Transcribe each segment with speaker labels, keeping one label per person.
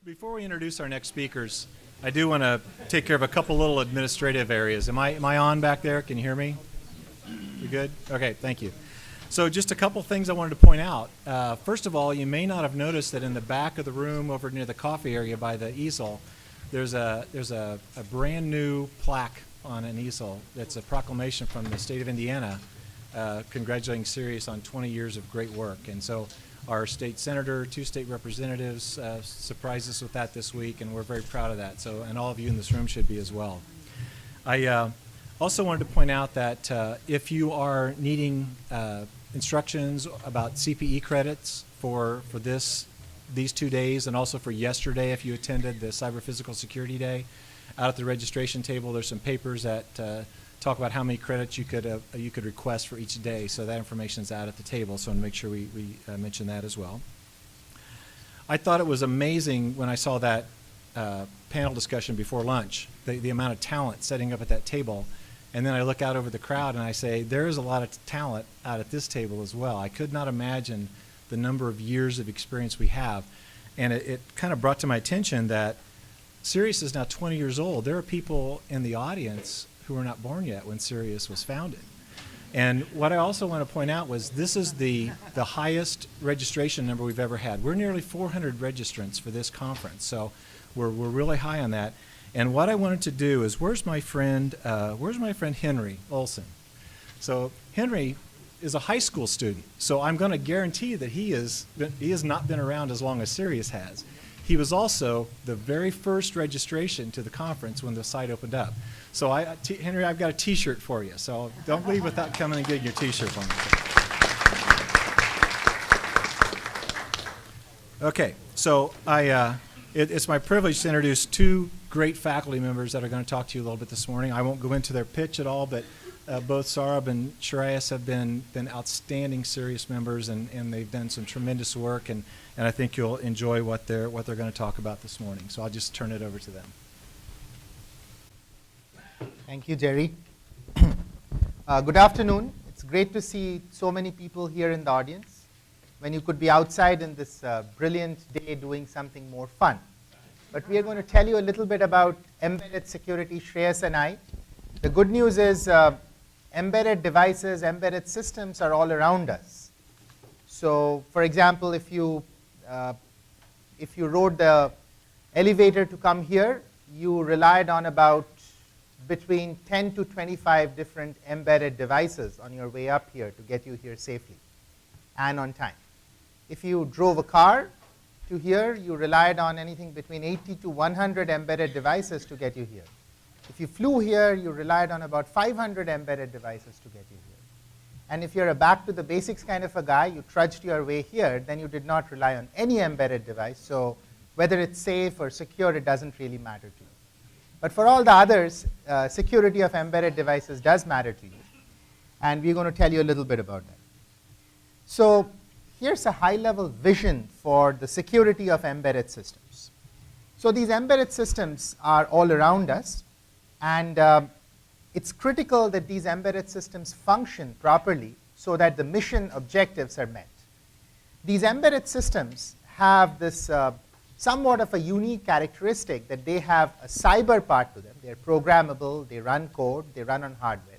Speaker 1: Before we introduce our next speakers, I do want to take care of a couple little administrative areas. Am I on back there? Can you hear me? You good? Okay, thank you. So just a couple things I wanted to point out. First of all, you may not have noticed that in the back of the room over near the coffee area by the easel, there's a brand new plaque on an easel. That's a proclamation from the state of Indiana congratulating CERIAS on 20 years of great work. And so our state senator, 2 state representatives surprised us with that this week, and we're very proud of that. So, and all of you in this room should be as well. I also wanted to point out that if you are needing instructions about CPE credits for these 2 days, and also for yesterday if you attended the Cyber Physical Security Day, out at the registration table there's some papers that talk about how many credits you could request for each day. So that information is out at the table, so I want to make sure we mention that as well. I thought it was amazing when I saw that panel discussion before lunch, the amount of talent setting up at that table. And then I look out over the crowd and I say, there is a lot of talent out at this table as well. I could not imagine the number of years of experience we have. And it kind of brought to my attention that CERIAS is now 20 years old. There are people in the audience who were not born yet when CERIAS was founded. And what I also want to point out was this is the highest registration number we've ever had. We're nearly 400 registrants for this conference, so we're really high on that. And what I wanted to do is, where's my friend Henry Olson? So Henry is a high school student, so I'm going to guarantee that he has not been around as long as CERIAS has. He was also the very first registration to the conference when the site opened up. So Henry, I've got a T-shirt for you. So don't leave without coming and getting your T-shirt for me. Okay, so it's my privilege to introduce 2 great faculty members that are going to talk to you a little bit this morning. I won't go into their pitch at all, but both Saurabh and Shreyas have been outstanding CERIAS members, and they've done some tremendous work, and I think you'll enjoy what they're going to talk about this morning. So I'll just turn it over to them.
Speaker 2: Thank you, Jerry. Good afternoon. It's great to see so many people here in the audience when you could be outside in this brilliant day doing something more fun. But we are going to tell you a little bit about embedded security, Shreyas and I. The good news is embedded devices, embedded systems are all around us. So, for example, if you rode the elevator to come here, you relied on about between 10 to 25 different embedded devices on your way up here to get you here safely and on time. If you drove a car to here, you relied on anything between 80 to 100 embedded devices to get you here. If you flew here, you relied on about 500 embedded devices to get you here. And if you're a back to the basics kind of a guy, you trudged your way here, then you did not rely on any embedded device. So whether it's safe or secure, it doesn't really matter to you. But for all the others, security of embedded devices does matter to you. And we're going to tell you a little bit about that. So here's a high-level vision for the security of embedded systems. So these embedded systems are all around us. And it's critical that these embedded systems function properly so that the mission objectives are met. These embedded systems have this somewhat of a unique characteristic that they have a cyber part to them. They're programmable, they run code, they run on hardware.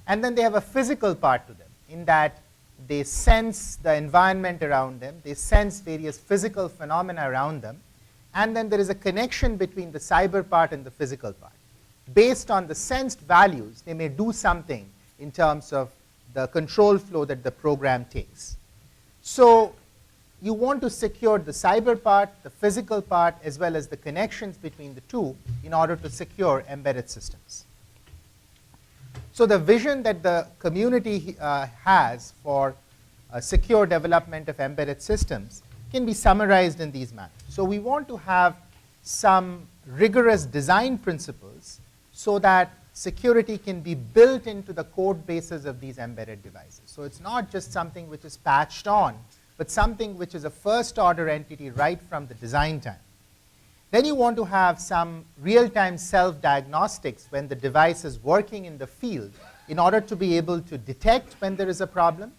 Speaker 2: And then they have a physical part to them in that they sense the environment around them, they sense various physical phenomena around them, and then there is a connection between the cyber part and the physical part. Based on the sensed values, they may do something in terms of the control flow that the program takes. So you want to secure the cyber part, the physical part, as well as the connections between the two in order to secure embedded systems. So the vision that the community has for secure development of embedded systems can be summarized in these manners. So we want to have some rigorous design principles so that security can be built into the code bases of these embedded devices. So it's not just something which is patched on, but something which is a first-order entity right from the design time. Then you want to have some real-time self-diagnostics when the device is working in the field in order to be able to detect when there is a problem,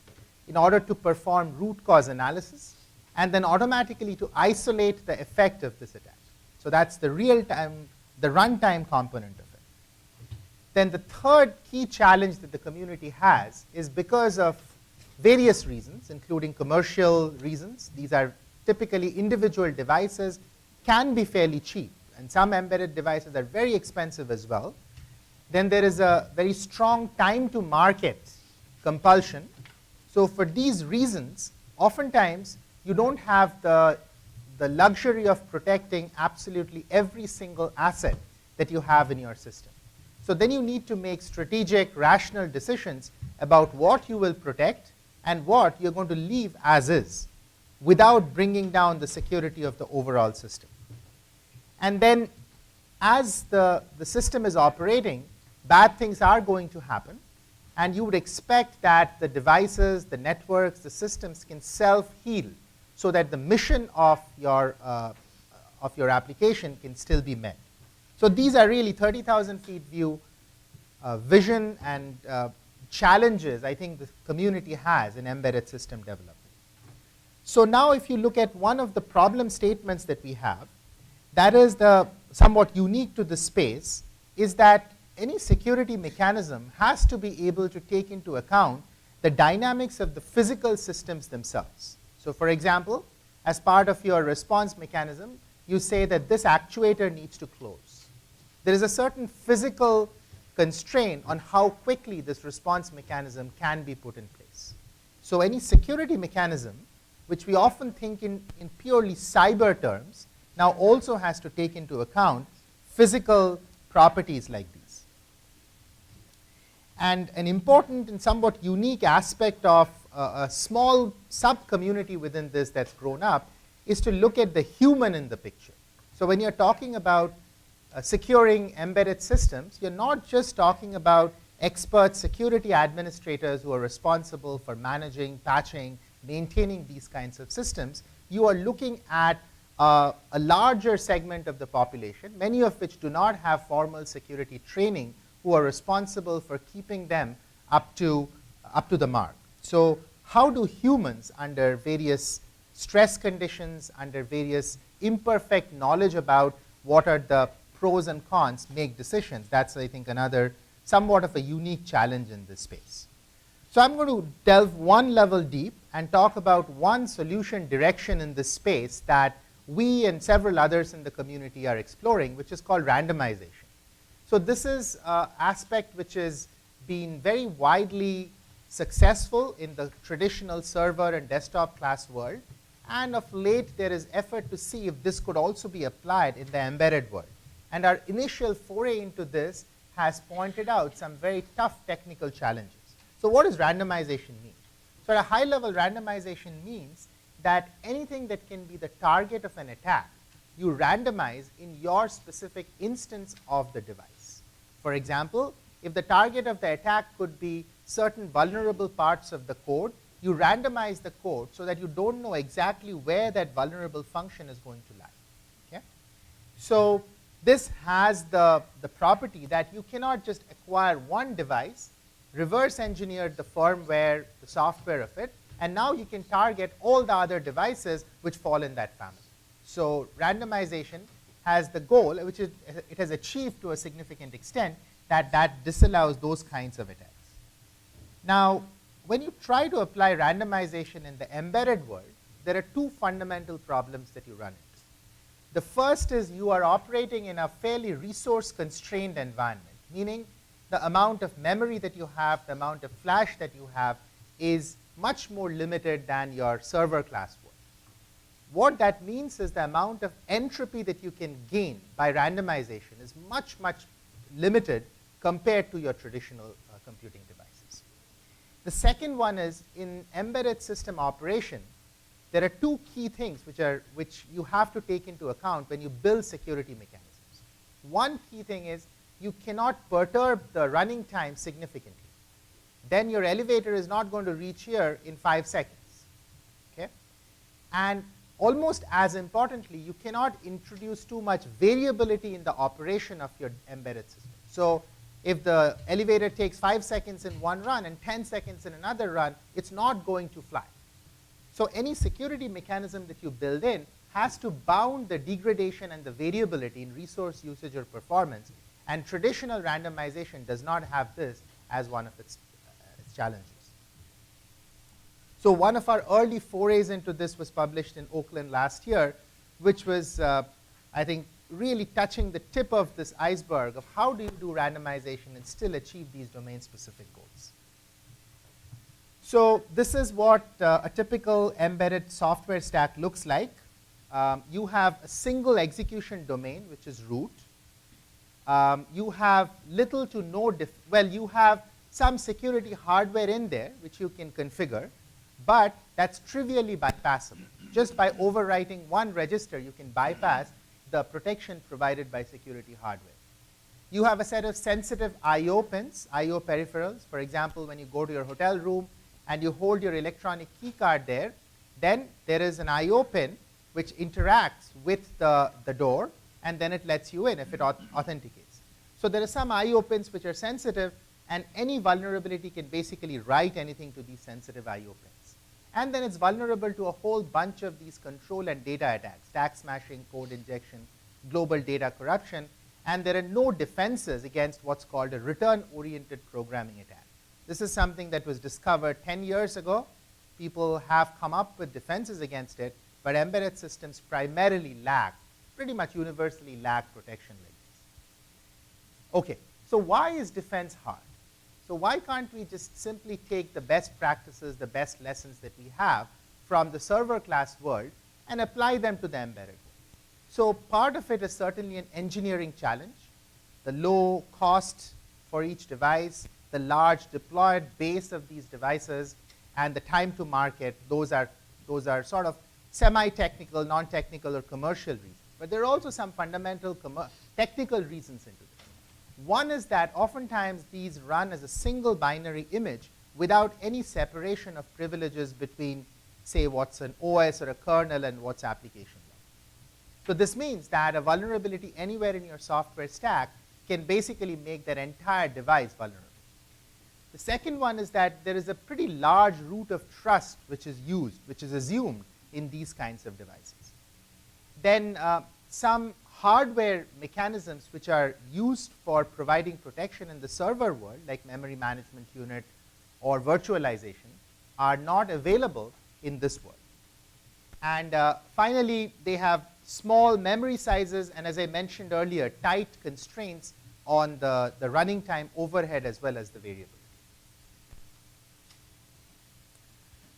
Speaker 2: in order to perform root cause analysis, and then automatically to isolate the effect of this attack. So that's the real-time, the runtime component of it. Then the third key challenge that the community has is because of various reasons, including commercial reasons. These are typically individual devices, can be fairly cheap, and some embedded devices are very expensive as well. Then there is a very strong time to market compulsion. So for these reasons, oftentimes you don't have the luxury of protecting absolutely every single asset that you have in your system. So then you need to make strategic, rational decisions about what you will protect and what you're going to leave as is without bringing down the security of the overall system. And then as the system is operating, bad things are going to happen, and you would expect that the devices, the networks, the systems can self-heal so that the mission of your application can still be met. So these are really 30,000 feet view vision and challenges I think the community has in embedded system development. So now if you look at one of the problem statements that we have, that is the somewhat unique to the space, is that any security mechanism has to be able to take into account the dynamics of the physical systems themselves. So for example, as part of your response mechanism, you say that this actuator needs to close. There is a certain physical constraint on how quickly this response mechanism can be put in place. So any security mechanism, which we often think in purely cyber terms, now also has to take into account physical properties like these. And an important and somewhat unique aspect of a small sub-community within this that's grown up is to look at the human in the picture. So when you're talking about securing embedded systems, you're not just talking about expert security administrators who are responsible for managing, patching, maintaining these kinds of systems. You are looking at a larger segment of the population, many of which do not have formal security training, who are responsible for keeping them up to the mark. So how do humans, under various stress conditions, under various imperfect knowledge about what are the pros and cons, make decisions? That's, I think, another somewhat of a unique challenge in this space. So I'm going to delve one level deep and talk about one solution direction in this space that we and several others in the community are exploring, which is called randomization. So this is an aspect which has been very widely successful in the traditional server and desktop class world, and of late there is effort to see if this could also be applied in the embedded world. And our initial foray into this has pointed out some very tough technical challenges. So what does randomization mean? So at a high level, randomization means that anything that can be the target of an attack, you randomize in your specific instance of the device. For example, if the target of the attack could be certain vulnerable parts of the code, you randomize the code so that you don't know exactly where that vulnerable function is going to lie. Okay? So this has the property that you cannot just acquire one device, reverse engineer the firmware, the software of it, and now you can target all the other devices which fall in that family. So randomization has the goal, which it has achieved to a significant extent, that disallows those kinds of attacks. Now, when you try to apply randomization in the embedded world, there are two fundamental problems that you run into. The first is you are operating in a fairly resource-constrained environment, meaning the amount of memory that you have, the amount of flash that you have is much more limited than your server class world. What that means is the amount of entropy that you can gain by randomization is much, much limited compared to your traditional computing devices. The second one is in embedded system operation, there are two key things which you have to take into account when you build security mechanisms. One key thing is you cannot perturb the running time significantly. Then your elevator is not going to reach here in 5 seconds. Okay? And almost as importantly, you cannot introduce too much variability in the operation of your embedded system. So if the elevator takes 5 seconds in one run and 10 seconds in another run, it's not going to fly. So any security mechanism that you build in has to bound the degradation and the variability in resource usage or performance, and traditional randomization does not have this as one of its challenges. So one of our early forays into this was published in Oakland last year, which was, I think, really touching the tip of this iceberg of how do you do randomization and still achieve these domain-specific goals. So this is what a typical embedded software stack looks like. You have a single execution domain, which is root. You have little to no, you have some security hardware in there, which you can configure, but that's trivially bypassable. Just by overwriting one register, you can bypass the protection provided by security hardware. You have a set of sensitive I/O pins, I/O peripherals. For example, when you go to your hotel room and you hold your electronic key card there, then there is an I/O pin which interacts with the door, and then it lets you in if it authenticates. So there are some I/O pins which are sensitive, and any vulnerability can basically write anything to these sensitive I/O pins. And then it's vulnerable to a whole bunch of these control and data attacks, stack smashing, code injection, global data corruption, and there are no defenses against what's called a return-oriented programming attack. This is something that was discovered 10 years ago. People have come up with defenses against it, but embedded systems primarily lack, pretty much universally lack protection like this. Okay, so why is defense hard? So why can't we just simply take the best practices, the best lessons that we have from the server class world and apply them to the embedded world? So part of it is certainly an engineering challenge. The low cost for each device, the large deployed base of these devices, and the time to market, those are sort of semi-technical, non-technical, or commercial reasons. But there are also some fundamental technical reasons into this. One is that oftentimes these run as a single binary image without any separation of privileges between, say, what's an OS or a kernel and what's application level. So this means that a vulnerability anywhere in your software stack can basically make that entire device vulnerable. The second one is that there is a pretty large root of trust which is used, which is assumed in these kinds of devices. Then some hardware mechanisms which are used for providing protection in the server world, like memory management unit or virtualization, are not available in this world. And finally, they have small memory sizes, and as I mentioned earlier, tight constraints on the running time overhead as well as the variability.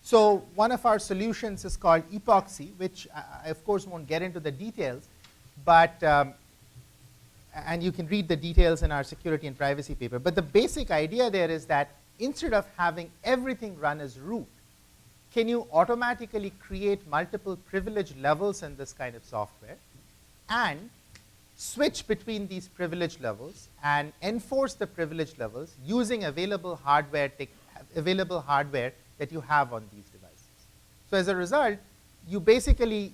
Speaker 2: So one of our solutions is called Epoxy, which I of course won't get into the details, but and you can read the details in our security and privacy paper. But the basic idea there is that instead of having everything run as root, can you automatically create multiple privilege levels in this kind of software and switch between these privilege levels and enforce the privilege levels using available hardware that you have on these devices. So as a result, you basically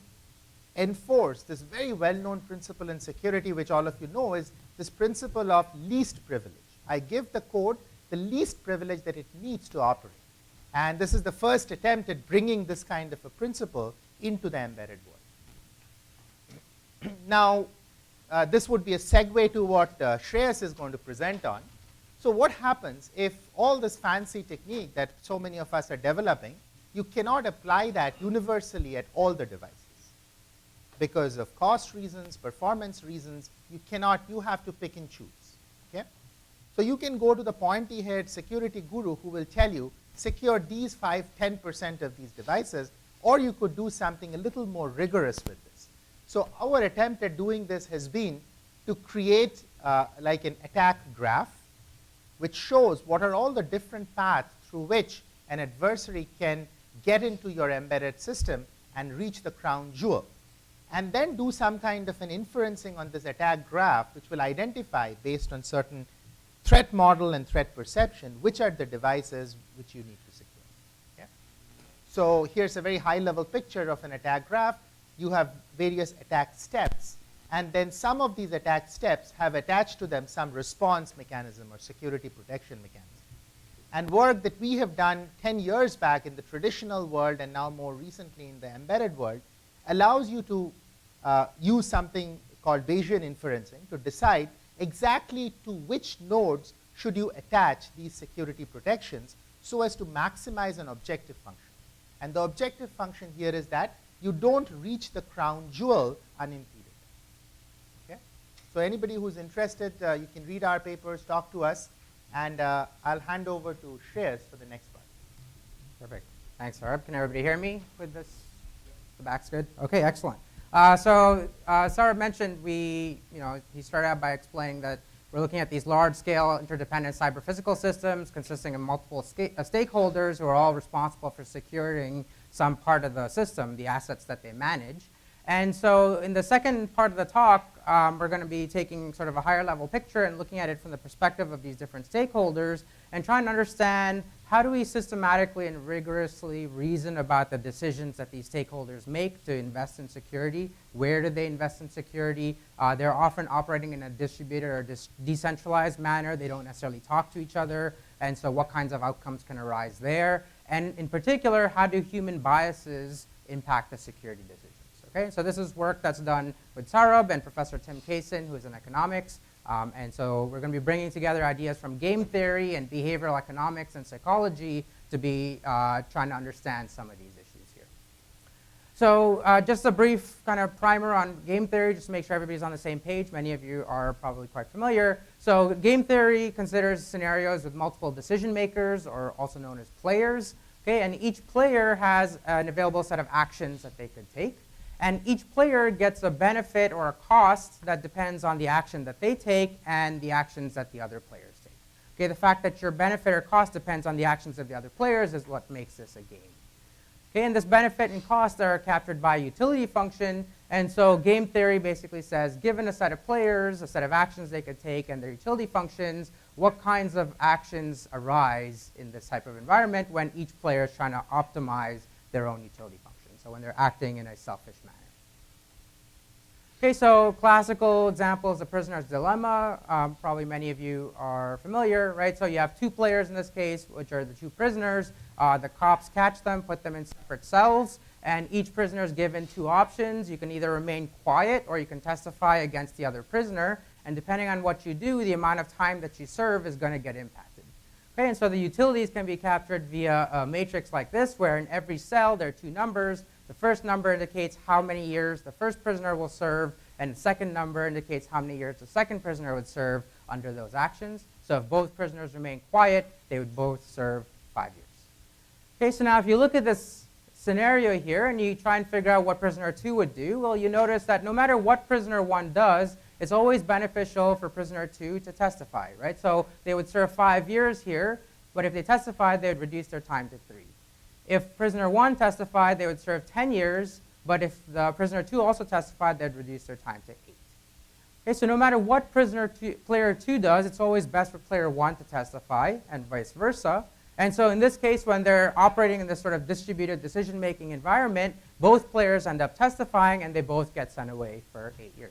Speaker 2: enforce this very well-known principle in security, which all of you know, is this principle of least privilege. I give the code the least privilege that it needs to operate. And this is the first attempt at bringing this kind of a principle into the embedded world. Now, this would be a segue to what Shreyas is going to present on. So what happens if all this fancy technique that so many of us are developing, you cannot apply that universally at all the devices? Because of cost reasons, performance reasons, you have to pick and choose. Okay? So you can go to the pointy-haired security guru who will tell you, secure these 5–10% of these devices, or you could do something a little more rigorous with this. So our attempt at doing this has been to create like an attack graph, which shows what are all the different paths through which an adversary can get into your embedded system and reach the crown jewel. And then do some kind of an inferencing on this attack graph, which will identify, based on certain threat model and threat perception, which are the devices which you need to secure. Okay? So here's a very high-level picture of an attack graph. You have various attack steps. And then some of these attack steps have attached to them some response mechanism or security protection mechanism. and work that we have done 10 years back in the traditional world and now more recently in the embedded world allows you to use something called Bayesian inferencing to decide exactly to which nodes should you attach these security protections so as to maximize an objective function. And the objective function here is that you don't reach the crown jewel unimpeded. Okay? So anybody who's interested, you can read our papers, talk to us, and I'll hand over to Shreyas for the next part.
Speaker 3: Perfect. Thanks, Saurabh. Can everybody hear me with this? The back's good? Okay, excellent. Saurabh mentioned he started out by explaining that we're looking at these large-scale interdependent cyber-physical systems consisting of multiple stakeholders who are all responsible for securing some part of the system, the assets that they manage. And so in the second part of the talk, we're going to be taking sort of a higher level picture and looking at it from the perspective of these different stakeholders and trying to understand how do we systematically and rigorously reason about the decisions that these stakeholders make to invest in security. Where do they invest in security? They're often operating in a distributed or decentralized manner. They don't necessarily talk to each other. And so what kinds of outcomes can arise there? And in particular, how do human biases impact the security decisions? Okay, so this is work that's done with Saurabh and Professor Tim Kaysen, who is in economics. And so we're going to be bringing together ideas from game theory and behavioral economics and psychology to be trying to understand some of these issues here. So just a brief kind of primer on game theory, just to make sure everybody's on the same page. Many of you are probably quite familiar. So game theory considers scenarios with multiple decision makers, or also known as players. Okay, and each player has an available set of actions that they could take. And each player gets a benefit or a cost that depends on the action that they take and the actions that the other players take. Okay, the fact that your benefit or cost depends on the actions of the other players is what makes this a game. Okay, and this benefit and cost are captured by a utility function. And so game theory basically says, given a set of players, a set of actions they could take, and their utility functions, what kinds of actions arise in this type of environment when each player is trying to optimize their own utility function. So when they're acting in a selfish manner. Okay, so classical example is the prisoner's dilemma. Probably many of you are familiar, right? So you have two players in this case, which are the two prisoners. The cops catch them, put them in separate cells, and each prisoner is given two options. You can either remain quiet or you can testify against the other prisoner. And depending on what you do, the amount of time that you serve is going to get impacted. Okay, and so the utilities can be captured via a matrix like this, where in every cell there are two numbers. The first number indicates how many years the first prisoner will serve, and the second number indicates how many years the second prisoner would serve under those actions. So if both prisoners remain quiet, they would both serve 5 years. Okay, so now if you look at this scenario here and you try and figure out what prisoner 2 would do, well, you notice that no matter what prisoner 1 does, it's always beneficial for prisoner 2 to testify, right? So they would serve 5 years here, but if they testified, they would reduce their time to 3. If prisoner 1 testified, they would serve 10 years, but if the prisoner 2 also testified, they'd reduce their time to 8. Okay, so no matter what player 2 does, it's always best for player 1 to testify, and vice versa. And so in this case, when they're operating in this sort of distributed decision-making environment, both players end up testifying, and they both get sent away for 8 years.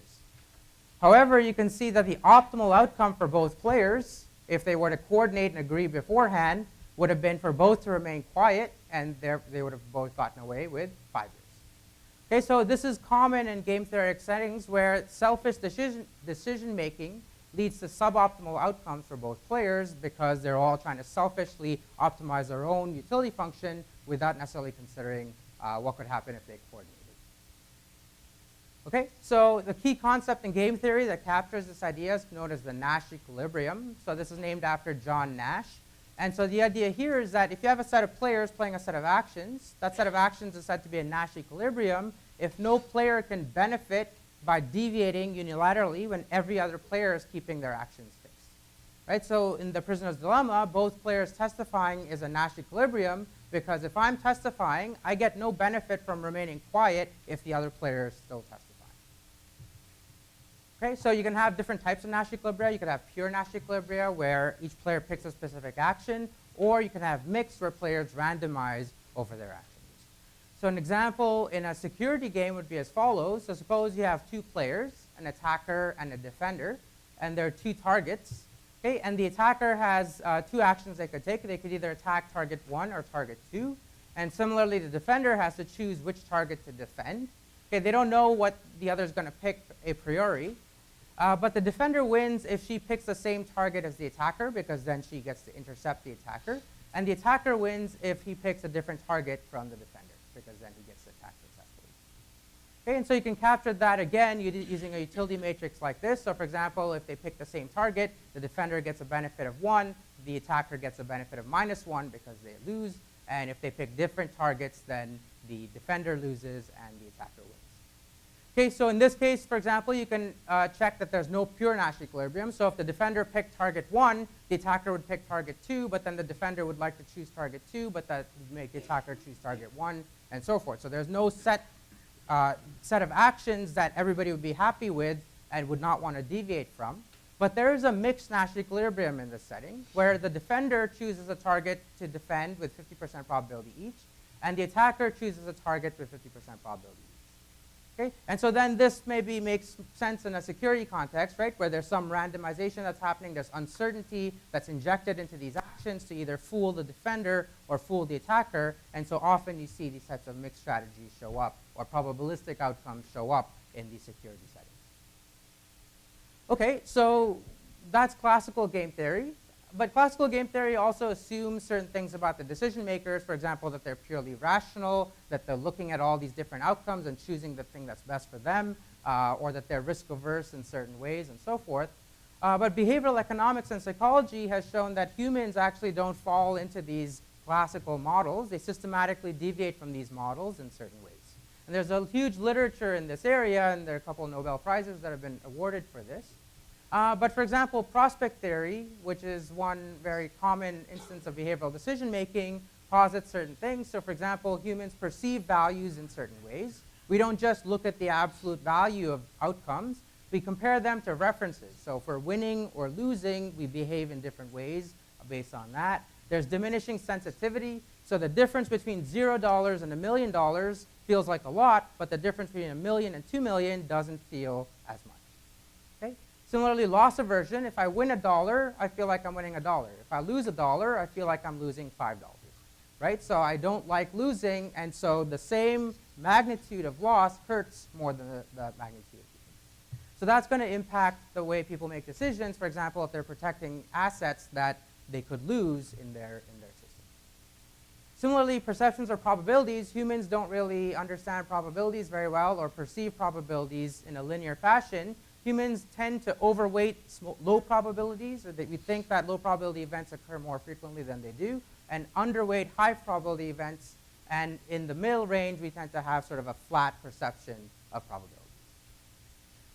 Speaker 3: However, you can see that the optimal outcome for both players, if they were to coordinate and agree beforehand, would have been for both to remain quiet, and they would have both gotten away with 5 years. Okay, so this is common in game theoretic settings where selfish decision-making leads to suboptimal outcomes for both players because they're all trying to selfishly optimize their own utility function without necessarily considering what could happen if they coordinated. Okay, so the key concept in game theory that captures this idea is known as the Nash Equilibrium. So this is named after John Nash. And so the idea here is that if you have a set of players playing a set of actions, that set of actions is said to be a Nash equilibrium if no player can benefit by deviating unilaterally when every other player is keeping their actions fixed. Right? So in the prisoner's dilemma, both players testifying is a Nash equilibrium because if I'm testifying, I get no benefit from remaining quiet if the other player is still testifying. Okay, so you can have different types of Nash equilibria. You could have pure Nash equilibria where each player picks a specific action, or you can have mixed where players randomize over their actions. So an example in a security game would be as follows. So suppose you have two players, an attacker and a defender, and there are two targets. Okay, and the attacker has two actions they could take. They could either attack target 1 or target 2. And similarly, the defender has to choose which target to defend. Okay, they don't know what the other is going to pick a priori. But the defender wins if she picks the same target as the attacker, because then she gets to intercept the attacker. And the attacker wins if he picks a different target from the defender, because then he gets to attack successfully. Okay, and so you can capture that again using a utility matrix like this. So for example, if they pick the same target, the defender gets a benefit of 1, the attacker gets a benefit of -1 because they lose. And if they pick different targets, then the defender loses and the attacker wins. Okay, so in this case, for example, you can check that there's no pure Nash equilibrium. So if the defender picked target 1, the attacker would pick target 2, but then the defender would like to choose target 2, but that would make the attacker choose target 1, and so forth. So there's no set of actions that everybody would be happy with and would not want to deviate from. But there is a mixed Nash equilibrium in this setting, where the defender chooses a target to defend with 50% probability each, and the attacker chooses a target with 50% probability each. Okay? And so then this maybe makes sense in a security context, right, where there's some randomization that's happening, there's uncertainty that's injected into these actions to either fool the defender or fool the attacker, and so often you see these types of mixed strategies show up, or probabilistic outcomes show up in these security settings. Okay, so that's classical game theory. But classical game theory also assumes certain things about the decision makers, for example, that they're purely rational, that they're looking at all these different outcomes and choosing the thing that's best for them, or that they're risk averse in certain ways and so forth. But behavioral economics and psychology has shown that humans actually don't fall into these classical models. They systematically deviate from these models in certain ways. And there's a huge literature in this area, and there are a couple of Nobel Prizes that have been awarded for this. But for example, prospect theory, which is one very common instance of behavioral decision making, posits certain things. So for example, humans perceive values in certain ways. We don't just look at the absolute value of outcomes. We compare them to references. So for winning or losing, we behave in different ways based on that. There's diminishing sensitivity. So the difference between $0 and $1 million feels like a lot, but the difference between $1 million and $2 million doesn't feel as much. Okay? Similarly, loss aversion. If I win $1, I feel like I'm winning $1. If I lose $1, I feel like I'm losing $5. Right? So I don't like losing, and so the same magnitude of loss hurts more than the magnitude of gain. So that's going to impact the way people make decisions. For example, if they're protecting assets that they could lose in their system. Similarly, perceptions or probabilities. Humans don't really understand probabilities very well or perceive probabilities in a linear fashion. Humans tend to overweight low probabilities, or that we think that low probability events occur more frequently than they do, and underweight high probability events. And in the middle range, we tend to have sort of a flat perception of probabilities.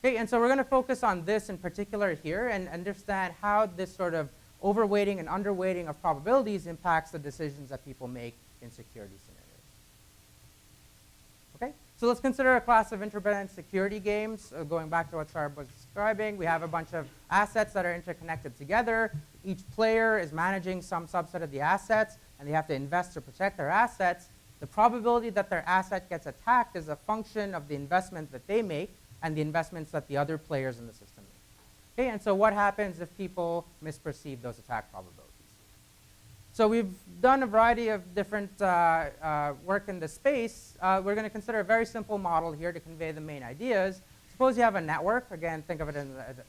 Speaker 3: Okay, and so we're going to focus on this in particular here and understand how this sort of overweighting and underweighting of probabilities impacts the decisions that people make in security scenarios. Okay, so let's consider a class of interdependent security games. Going back to what Saurabh was describing, we have a bunch of assets that are interconnected together. Each player is managing some subset of the assets, and they have to invest to protect their assets. The probability that their asset gets attacked is a function of the investment that they make and the investments that the other players in the system make. Okay, and so what happens if people misperceive those attack probabilities? So we've done a variety of different work in this space. We're going to consider a very simple model here to convey the main ideas. Suppose you have a network. Again, think of it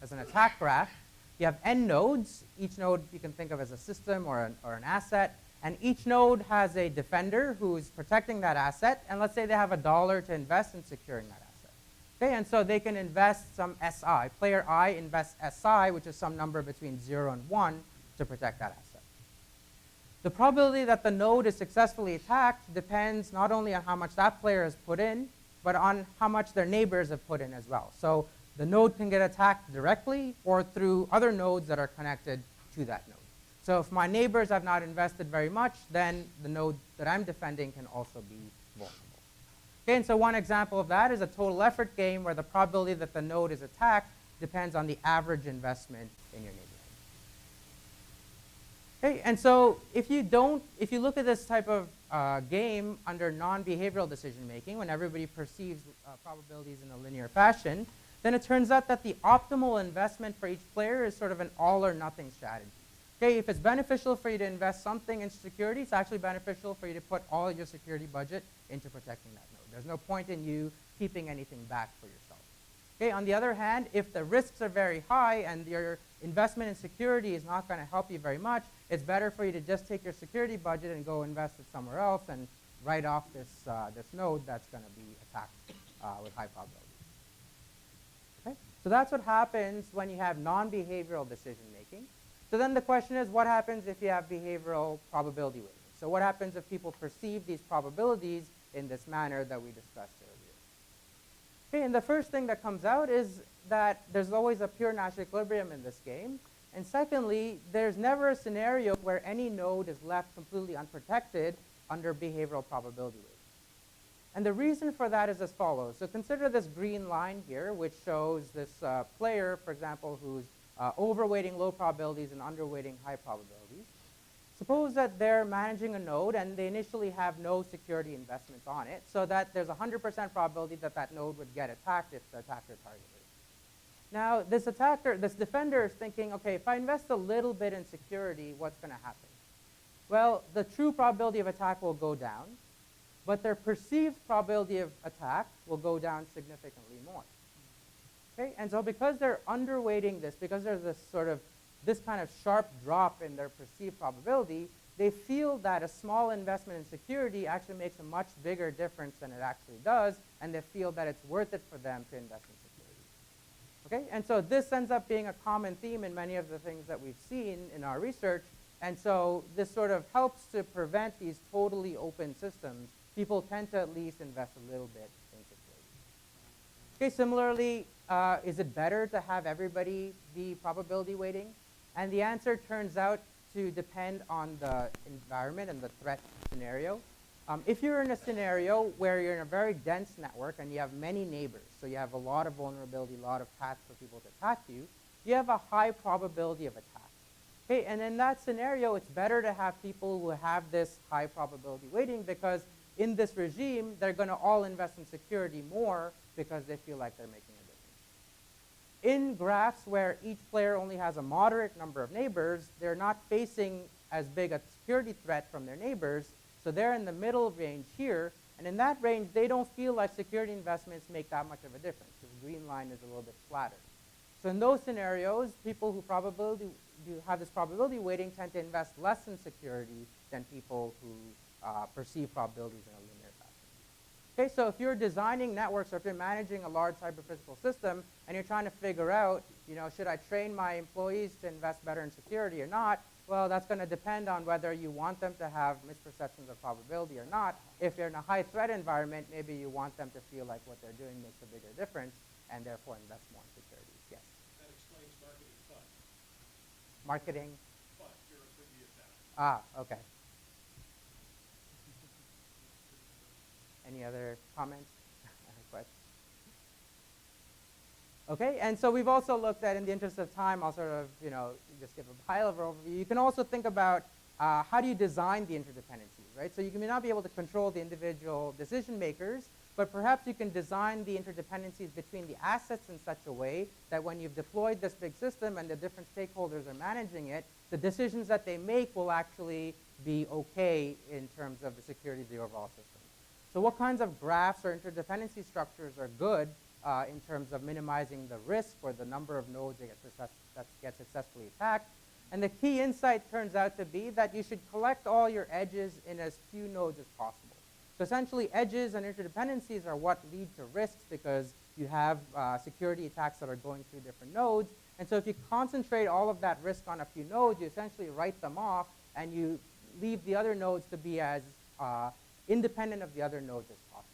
Speaker 3: as an attack graph. You have n nodes. Each node you can think of as a system or an asset. And each node has a defender who's protecting that asset. And let's say they have $1 to invest in securing that asset. Okay, and so they can invest some SI. Player I invests SI, which is some number between 0 and 1, to protect that asset. The probability that the node is successfully attacked depends not only on how much that player has put in, but on how much their neighbors have put in as well. So the node can get attacked directly or through other nodes that are connected to that node. So if my neighbors have not invested very much, then the node that I'm defending can also be vulnerable. Okay, and so one example of that is a total effort game where the probability that the node is attacked depends on the average investment in your neighborhood. Okay, and so if you look at this type of game under non-behavioral decision making, when everybody perceives probabilities in a linear fashion, then it turns out that the optimal investment for each player is sort of an all or nothing strategy. Okay, if it's beneficial for you to invest something in security, it's actually beneficial for you to put all your security budget into protecting that node. There's no point in you keeping anything back for yourself. Okay, on the other hand, if the risks are very high and your investment in security is not going to help you very much, it's better for you to just take your security budget and go invest it somewhere else and write off this, this node that's going to be attacked with high probability. Okay? So that's what happens when you have non-behavioral decision making. So then the question is, what happens if you have behavioral probability weighting? So what happens if people perceive these probabilities in this manner that we discussed earlier? Okay, and the first thing that comes out is that there's always a pure Nash equilibrium in this game. And secondly, there's never a scenario where any node is left completely unprotected under behavioral probability weighting. And the reason for that is as follows. So consider this green line here, which shows this player, for example, who's overweighting low probabilities and underweighting high probabilities. Suppose that they're managing a node and they initially have no security investments on it, so that there's a 100% probability that that node would get attacked if the attacker targeted it. Now, this defender is thinking, okay, if I invest a little bit in security, what's going to happen? Well, the true probability of attack will go down, but their perceived probability of attack will go down significantly more. Okay? And so because they're underweighting this, because there's this kind of sharp drop in their perceived probability, they feel that a small investment in security actually makes a much bigger difference than it actually does, and they feel that it's worth it for them to invest in security. Okay? And so this ends up being a common theme in many of the things that we've seen in our research, and so this sort of helps to prevent these totally open systems. People tend to at least invest a little bit in security. Okay, similarly, is it better to have everybody be probability weighting? And the answer turns out to depend on the environment and the threat scenario. If you're in a scenario where you're in a very dense network and you have many neighbors, so you have a lot of vulnerability, a lot of paths for people to attack you, you have a high probability of attack. Okay, and in that scenario, it's better to have people who have this high probability weighting, because in this regime, they're going to all invest in security more because they feel like they're making a difference. In graphs where each player only has a moderate number of neighbors, they're not facing as big a security threat from their neighbors, so they're in the middle range here, and in that range, they don't feel like security investments make that much of a difference. The green line is a little bit flatter. So in those scenarios, people who have this probability weighting tend to invest less in security than people who perceive probabilities in a linear fashion. Okay, so if you're designing networks or if you're managing a large cyber-physical system and you're trying to figure out, should I train my employees to invest better in security or not, well, that's going to depend on whether you want them to have misperceptions of probability or not. If you're in a high-threat environment, maybe you want them to feel like what they're doing makes a bigger difference and therefore invest more in security. Yes?
Speaker 4: That explains marketing FUD.
Speaker 3: Marketing?
Speaker 4: FUD, fear of the attack.
Speaker 3: Okay. Any other comments? Questions? Okay, and so we've also looked at, in the interest of time, I'll sort of, just give a high-level overview. You can also think about how do you design the interdependencies, right? So you may not be able to control the individual decision makers, but perhaps you can design the interdependencies between the assets in such a way that when you've deployed this big system and the different stakeholders are managing it, the decisions that they make will actually be okay in terms of the security of the overall system. So what kinds of graphs or interdependency structures are good in terms of minimizing the risk or the number of nodes that get successfully attacked? And the key insight turns out to be that you should collect all your edges in as few nodes as possible. So essentially, edges and interdependencies are what lead to risks because you have security attacks that are going through different nodes. And so if you concentrate all of that risk on a few nodes, you essentially write them off and you leave the other nodes to be as independent of the other nodes as possible.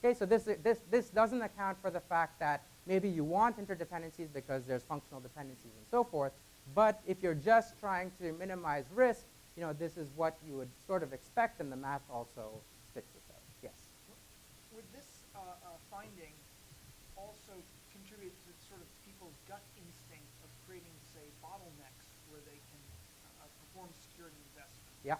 Speaker 3: Okay, so this doesn't account for the fact that maybe you want interdependencies because there's functional dependencies and so forth, but if you're just trying to minimize risk, this is what you would sort of expect, and the math also spits this out. Yes?
Speaker 5: Would this finding also contribute to sort of people's gut instinct of creating, say, bottlenecks where they can perform security investment?
Speaker 3: Yeah,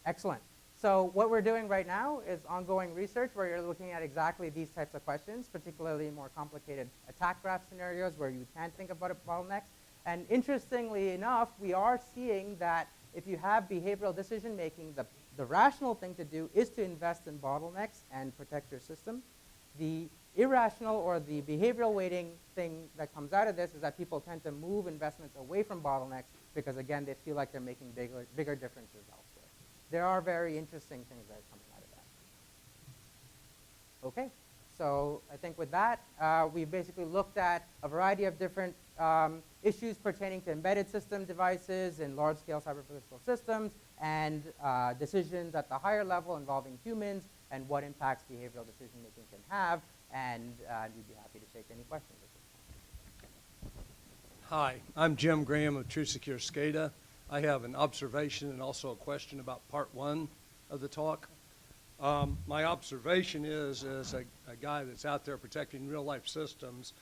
Speaker 3: excellent. So what we're doing right now is ongoing research where you're looking at exactly these types of questions, particularly more complicated attack graph scenarios where you can think about bottlenecks. And interestingly enough, we are seeing that if you have behavioral decision making, the rational thing to do is to invest in bottlenecks and protect your system. The irrational or the behavioral weighting thing that comes out of this is that people tend to move investments away from bottlenecks because, again, they feel like they're making bigger differences elsewhere. There are very interesting things that are coming out of that. Okay, so I think with that, we've basically looked at a variety of different issues pertaining to embedded system devices and large-scale cyber-physical systems and decisions at the higher level involving humans and what impacts behavioral decision-making can have. And we'd be happy to take any questions at this point.
Speaker 4: Hi, I'm Jim Graham of TrueSecure SCADA. I have an observation and also a question about part one of the talk. My observation is, as a guy that's out there protecting real-life systems,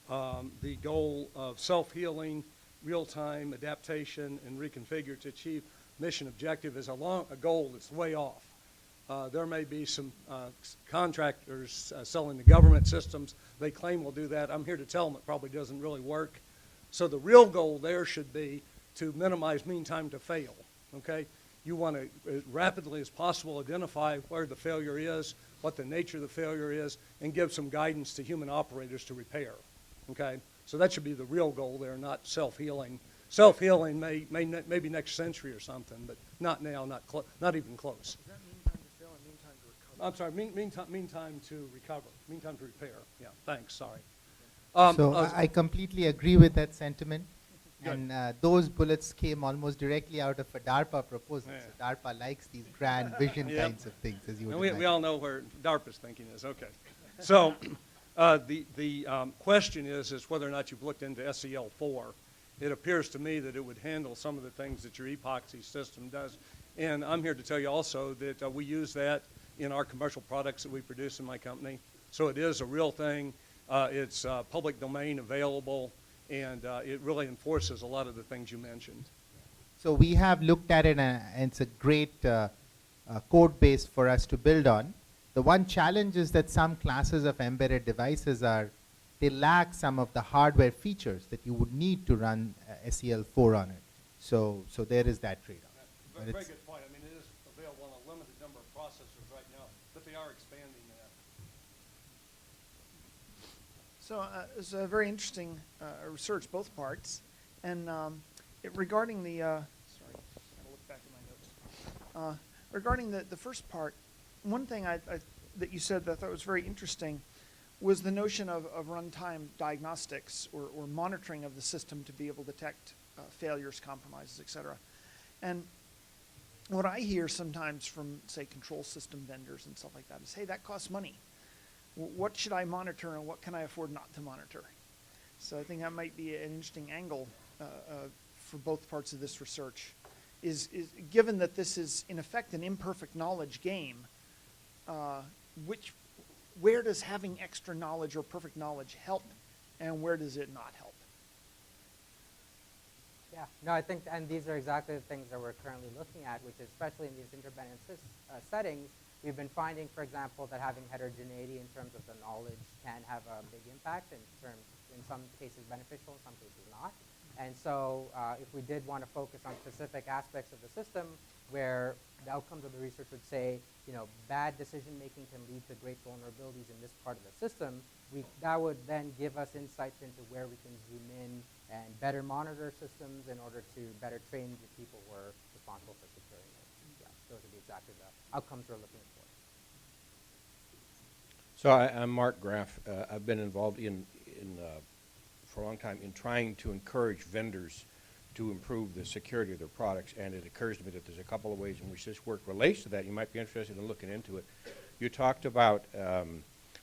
Speaker 4: the goal of self-healing, real-time adaptation, and reconfigure to achieve mission objective is a goal that's way off. There may be some contractors selling the government systems. They claim will do that. I'm here to tell them it probably doesn't really work. So the real goal there should be to minimize mean time to fail, okay? You want to, as rapidly as possible, identify where the failure is, what the nature of the failure is, and give some guidance to human operators to repair, okay? So that should be the real goal there, not self-healing. Self-healing may be next century or something, but not now, not even close. I'm sorry, meantime to recover, meantime to repair. Yeah, thanks, sorry.
Speaker 2: So I completely agree with that sentiment.
Speaker 4: Good.
Speaker 2: And those bullets came almost directly out of a DARPA proposal.
Speaker 4: Yeah.
Speaker 2: So DARPA likes these grand vision
Speaker 4: Yep.
Speaker 2: kinds of things, as you would
Speaker 4: And
Speaker 2: imagine.
Speaker 4: we all know where DARPA's thinking is, okay. So the question is whether or not you've looked into SEL4. It appears to me that it would handle some of the things that your Epoxy system does. And I'm here to tell you also that we use that in our commercial products that we produce in my company. So it is a real thing. It's public domain available, and it really enforces a lot of the things you mentioned.
Speaker 2: So we have looked at it, and it's a great code base for us to build on. The one challenge is that some classes of embedded devices they lack some of the hardware features that you would need to run SEL4 on it. So there is that trade-off.
Speaker 4: Very good point. I mean, it is available on a limited number of processors right now, but they are expanding that.
Speaker 5: So it's a very interesting research, both parts. And regarding the, sorry, I gotta look back at my notes. Regarding the first part, one thing that you said that I thought was very interesting was the notion of runtime diagnostics or monitoring of the system to be able to detect failures, compromises, et cetera. And what I hear sometimes from, say, control system vendors and stuff like that is, hey, that costs money. What should I monitor and what can I afford not to monitor? So I think that might be an interesting angle for both parts of this research. Is given that this is, in effect, an imperfect knowledge game, where does having extra knowledge or perfect knowledge help, and where does it not help?
Speaker 3: Yeah, no, I think, and these are exactly the things that we're currently looking at, which is especially in these interdependent settings, we've been finding, for example, that having heterogeneity in terms of the knowledge can have a big impact in some cases beneficial, in some cases not. And so if we did want to focus on specific aspects of the system where the outcomes of the research would say, bad decision making can lead to great vulnerabilities in this part of the system, that would then give us insights into where we can zoom in and better monitor systems in order to better train the people who are responsible for securing it. Yeah, those are exactly the outcomes we're looking for.
Speaker 6: So I'm Mark Graff. I've been involved for a long time in trying to encourage vendors to improve the security of their products, and it occurs to me that there's a couple of ways in which this work relates to that. You might be interested in looking into it. You talked about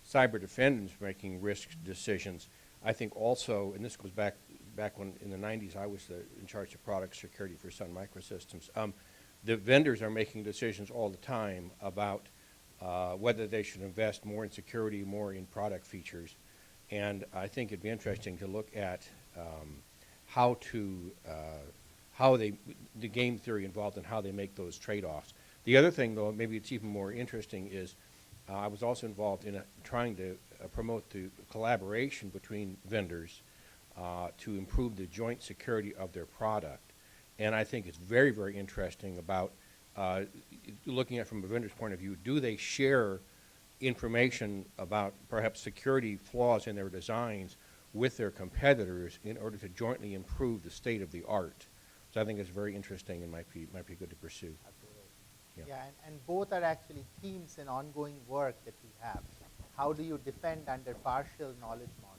Speaker 6: cyber defendants making risk decisions. I think also, and this goes back when in the 90s I was in charge of product security for Sun Microsystems, the vendors are making decisions all the time about whether they should invest more in security, more in product features. And I think it'd be interesting to look at the game theory involved in how they make those trade-offs. The other thing, though, maybe it's even more interesting, is I was also involved in trying to promote the collaboration between vendors to improve the joint security of their product. And I think it's very, very interesting about looking at it from a vendor's point of view. Do they share information about perhaps security flaws in their designs with their competitors in order to jointly improve the state of the art? So I think it's very interesting and might be good to pursue.
Speaker 2: Absolutely. Yeah, and both are actually themes in ongoing work that we have. How do you defend under partial knowledge models?